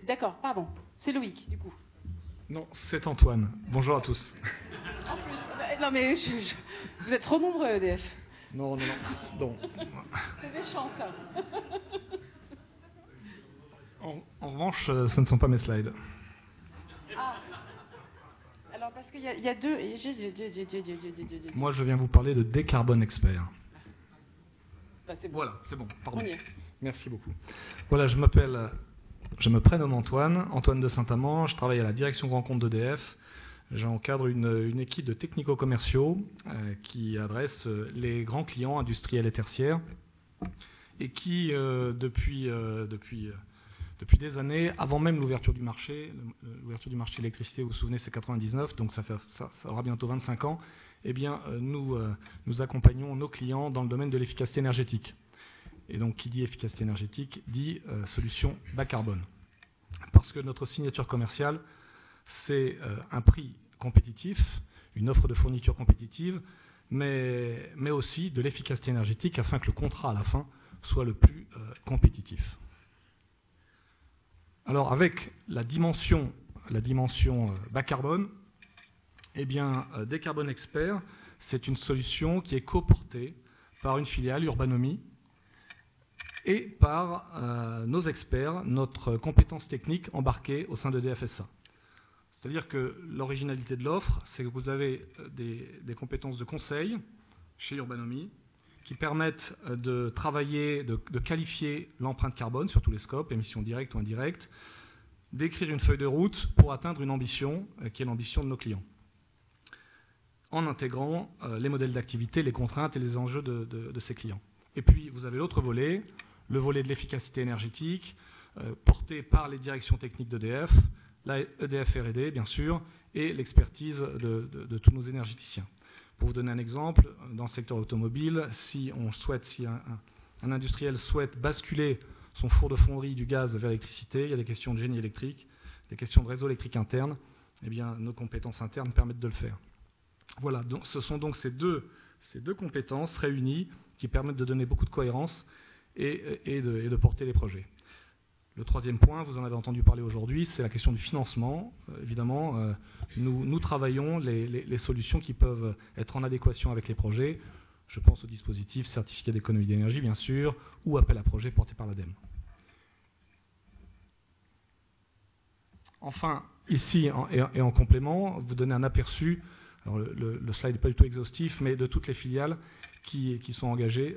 D'accord, pardon. C'est Loïc, du coup. Non, c'est Antoine. Bonjour à tous. En plus, non mais vous êtes trop nombreux, EDF. Non. C'est méchant, ça. En revanche, ce ne sont pas mes slides. Ah. Alors, parce qu'il y a deux... Moi, je viens vous parler de Décarbone Expert. Bah, c'est bon. Voilà, c'est bon, pardon. On y est. Merci beaucoup. Voilà, je me prénomme Antoine de Saint-Amand, je travaille à la direction grand compte d'EDF. J'encadre une équipe de technico-commerciaux qui adresse les grands clients industriels et tertiaires et qui, depuis des années, avant même l'ouverture du marché de l'électricité, vous vous souvenez, c'est 99, donc ça aura bientôt 25 ans, eh bien, nous accompagnons nos clients dans le domaine de l'efficacité énergétique. Et donc, qui dit efficacité énergétique, dit solution bas carbone. Parce que notre signature commerciale, c'est un prix compétitif, une offre de fourniture compétitive, mais aussi de l'efficacité énergétique afin que le contrat à la fin soit le plus compétitif. Alors, avec la dimension bas carbone, eh bien, Décarbone Expert, c'est une solution qui est coportée par une filiale Urbanomy et par nos experts, notre compétence technique embarquée au sein de DFSA. C'est-à-dire que l'originalité de l'offre, c'est que vous avez des compétences de conseil chez Urbanomy qui permettent de travailler, de qualifier l'empreinte carbone sur tous les scopes, émissions directes ou indirectes, d'écrire une feuille de route pour atteindre une ambition qui est l'ambition de nos clients, en intégrant les modèles d'activité, les contraintes et les enjeux de ces clients. Et puis, vous avez l'autre volet, le volet de l'efficacité énergétique, porté par les directions techniques d'EDF, la EDF R&D, bien sûr, et l'expertise de tous nos énergéticiens. Pour vous donner un exemple, dans le secteur automobile, si un industriel souhaite basculer son four de fonderie du gaz vers l'électricité, il y a des questions de génie électrique, des questions de réseau électrique interne, eh bien, nos compétences internes permettent de le faire. Voilà, donc, ce sont donc ces deux compétences réunies qui permettent de donner beaucoup de cohérence et de porter les projets. Le troisième point, vous en avez entendu parler aujourd'hui, c'est la question du financement. Évidemment, nous travaillons les solutions qui peuvent être en adéquation avec les projets. Je pense au dispositif certificat d'économie d'énergie, bien sûr, ou appel à projet porté par l'ADEME. Enfin, ici, et en complément, vous donnez un aperçu, alors le slide n'est pas du tout exhaustif, mais de toutes les filiales qui sont engagées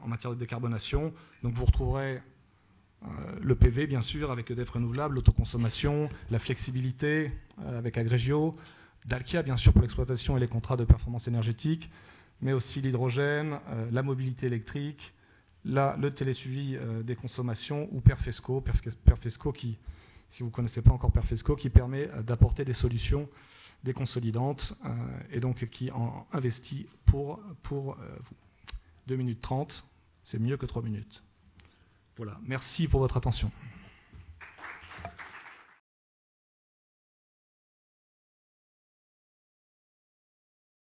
en matière de décarbonation. Donc vous retrouverez le PV, bien sûr, avec EDF Renouvelable, l'autoconsommation, la flexibilité avec Agrégio, Dalkia, bien sûr, pour l'exploitation et les contrats de performance énergétique, mais aussi l'hydrogène, la mobilité électrique, le télésuivi des consommations, ou Perfesco qui, si vous ne connaissez pas encore Perfesco, qui permet d'apporter des solutions déconsolidantes et donc qui investit pour vous. 2 minutes 30, c'est mieux que 3 minutes. Voilà, merci pour votre attention.